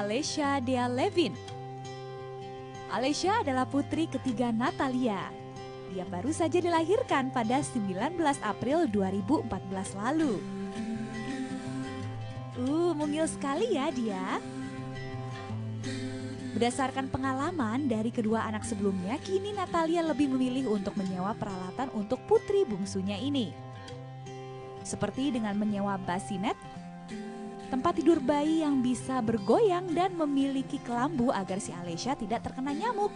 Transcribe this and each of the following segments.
Alessia Dea Levin. Alessia adalah putri ketiga Natalia. Dia baru saja dilahirkan pada 19 April 2014 lalu. Mungil sekali ya dia. Berdasarkan pengalaman dari kedua anak sebelumnya, kini Natalia lebih memilih untuk menyewa peralatan untuk putri bungsunya ini. Seperti dengan menyewa bassinet, tempat tidur bayi yang bisa bergoyang dan memiliki kelambu agar si Alessia tidak terkena nyamuk.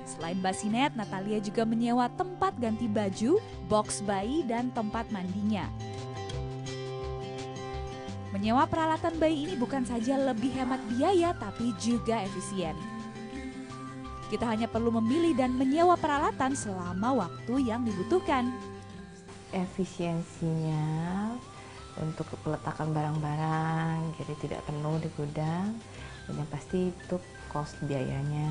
Selain bassinet, Natalia juga menyewa tempat ganti baju, box bayi, dan tempat mandinya. Menyewa peralatan bayi ini bukan saja lebih hemat biaya, tapi juga efisien. Kita hanya perlu memilih dan menyewa peralatan selama waktu yang dibutuhkan. Efisiensinya untuk peletakan barang-barang, jadi tidak penuh di gudang. Dan yang pasti itu cost biayanya.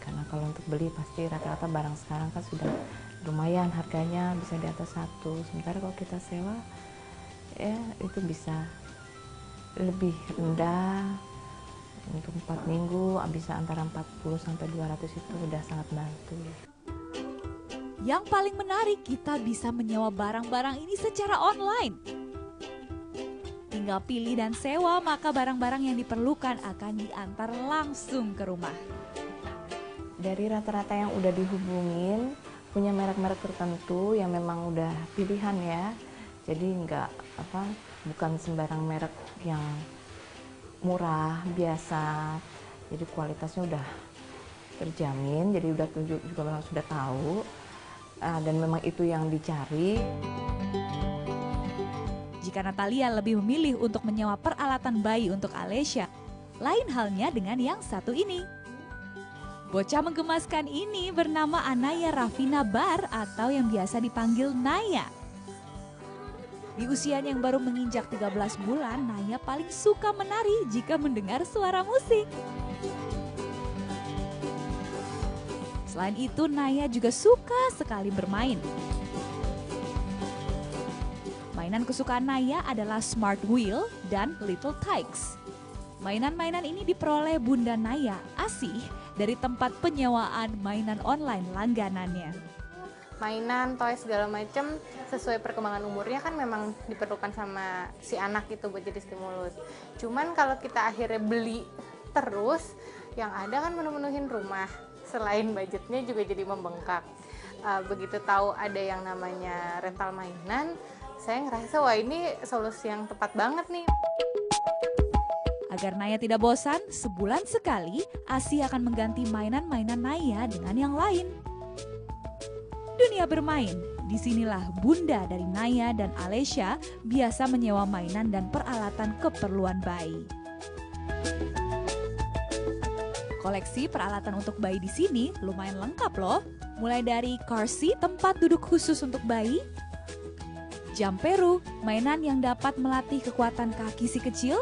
Karena kalau untuk beli pasti rata-rata barang sekarang kan sudah lumayan harganya, bisa di atas 1. Sementara kalau kita sewa, ya itu bisa lebih rendah. Untuk 4 minggu bisa antara 40 sampai 200, itu udah sangat bantu. Yang paling menarik, kita bisa menyewa barang-barang ini secara online. Tinggal pilih dan sewa, maka barang-barang yang diperlukan akan diantar langsung ke rumah. Dari rata-rata yang udah dihubungin, punya merek-merek tertentu yang memang udah pilihan ya. Jadi bukan sembarang merek yang murah, biasa. Jadi kualitasnya udah terjamin, jadi udah juga memang sudah tahu. Dan memang itu yang dicari. Jika Natalia lebih memilih untuk menyewa peralatan bayi untuk Alessia, lain halnya dengan yang satu ini. Bocah menggemaskan ini bernama Anaya Rafina Bar atau yang biasa dipanggil Naya. Di usianya yang baru menginjak 13 bulan, Naya paling suka menari jika mendengar suara musik. Selain itu, Naya juga suka sekali bermain. Mainan kesukaan Naya adalah Smart Wheel dan Little Tikes. Mainan-mainan ini diperoleh Bunda Naya, Asih, dari tempat penyewaan mainan online langganannya. Mainan, toy segala macam sesuai perkembangan umurnya kan memang diperlukan sama si anak itu buat jadi stimulus. Cuman kalau kita akhirnya beli terus, yang ada kan menuhin rumah. Selain budgetnya juga jadi membengkak. Begitu tahu ada yang namanya rental mainan, saya ngerasa wah ini solusi yang tepat banget nih. Agar Naya tidak bosan, sebulan sekali Asih akan mengganti mainan-mainan Naya dengan yang lain. Dunia bermain, disinilah bunda dari Naya dan Alessia biasa menyewa mainan dan peralatan keperluan bayi. Koleksi peralatan untuk bayi di sini lumayan lengkap loh. Mulai dari car seat, tempat duduk khusus untuk bayi, Jumperoo, mainan yang dapat melatih kekuatan kaki si kecil,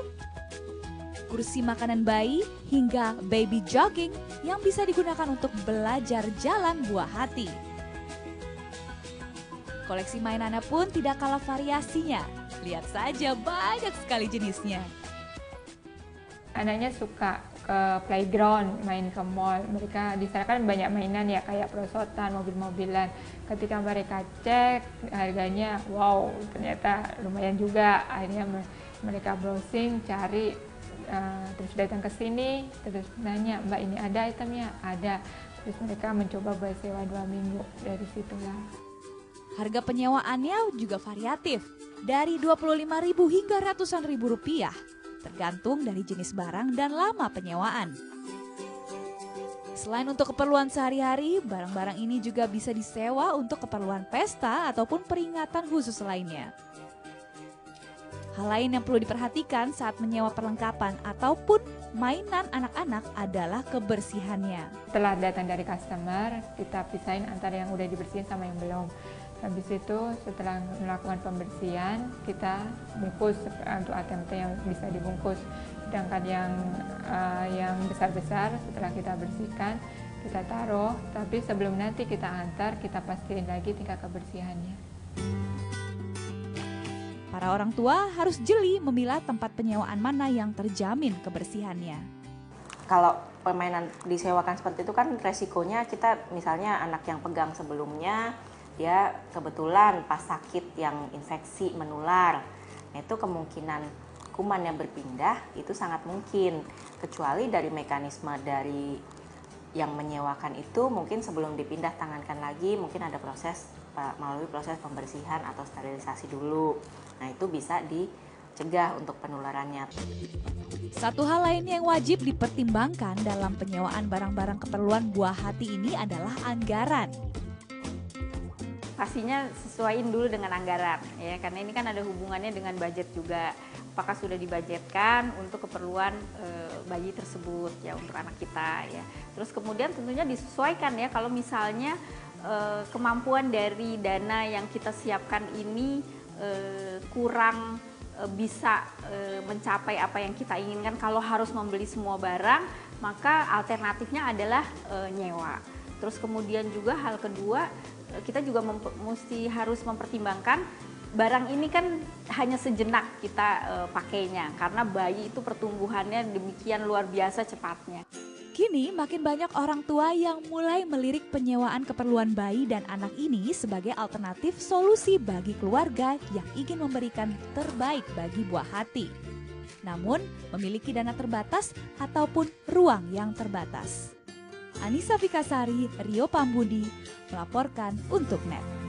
kursi makanan bayi, hingga baby jogging yang bisa digunakan untuk belajar jalan buah hati. Koleksi mainannya pun tidak kalah variasinya. Lihat saja banyak sekali jenisnya. Anaknya suka ke playground, main ke mall. Mereka di sana kan banyak mainan ya, kayak perosotan, mobil-mobilan. Ketika mereka cek harganya, wow, ternyata lumayan juga. Akhirnya mereka browsing, cari, terus datang ke sini, terus nanya, Mbak ini ada itemnya? Ada. Terus mereka mencoba buat sewa 2 minggu, dari situlah. Harga penyewaannya juga variatif, dari 25.000 hingga ratusan ribu rupiah, tergantung dari jenis barang dan lama penyewaan. Selain untuk keperluan sehari-hari, barang-barang ini juga bisa disewa untuk keperluan pesta ataupun peringatan khusus lainnya. Hal lain yang perlu diperhatikan saat menyewa perlengkapan ataupun mainan anak-anak adalah kebersihannya. Setelah datang dari customer, kita pisahin antara yang udah dibersihin sama yang belum. Habis itu setelah melakukan pembersihan, kita bungkus untuk item yang bisa dibungkus. Sedangkan yang besar-besar setelah kita bersihkan, kita taruh. Tapi sebelum nanti kita antar, kita pastiin lagi tingkat kebersihannya. Para orang tua harus jeli memilah tempat penyewaan mana yang terjamin kebersihannya. Kalau permainan disewakan seperti itu kan resikonya kita misalnya anak yang pegang sebelumnya dia kebetulan pas sakit yang infeksi menular. Nah, itu kemungkinan kuman yang berpindah itu sangat mungkin, kecuali dari mekanisme dari yang menyewakan itu mungkin sebelum dipindah tangankan lagi mungkin ada proses melalui proses pembersihan atau sterilisasi dulu. Nah, itu bisa dicegah untuk penularannya. Satu hal lain yang wajib dipertimbangkan dalam penyewaan barang-barang keperluan buah hati ini adalah anggaran. Pastinya sesuaiin dulu dengan anggaran ya, karena ini kan ada hubungannya dengan budget juga. Apakah sudah dibudgetkan untuk keperluan bayi tersebut ya, untuk anak kita ya. Terus kemudian tentunya disesuaikan ya, kalau misalnya kemampuan dari dana yang kita siapkan ini kurang bisa mencapai apa yang kita inginkan. Kalau harus membeli semua barang, maka alternatifnya adalah nyewa. Terus kemudian juga hal kedua, kita juga harus mempertimbangkan barang ini kan hanya sejenak kita pakainya, karena bayi itu pertumbuhannya demikian luar biasa cepatnya. Kini makin banyak orang tua yang mulai melirik penyewaan keperluan bayi dan anak ini sebagai alternatif solusi bagi keluarga yang ingin memberikan terbaik bagi buah hati. Namun memiliki dana terbatas ataupun ruang yang terbatas. Anissa Fikasari, Rio Pambudi melaporkan untuk NET.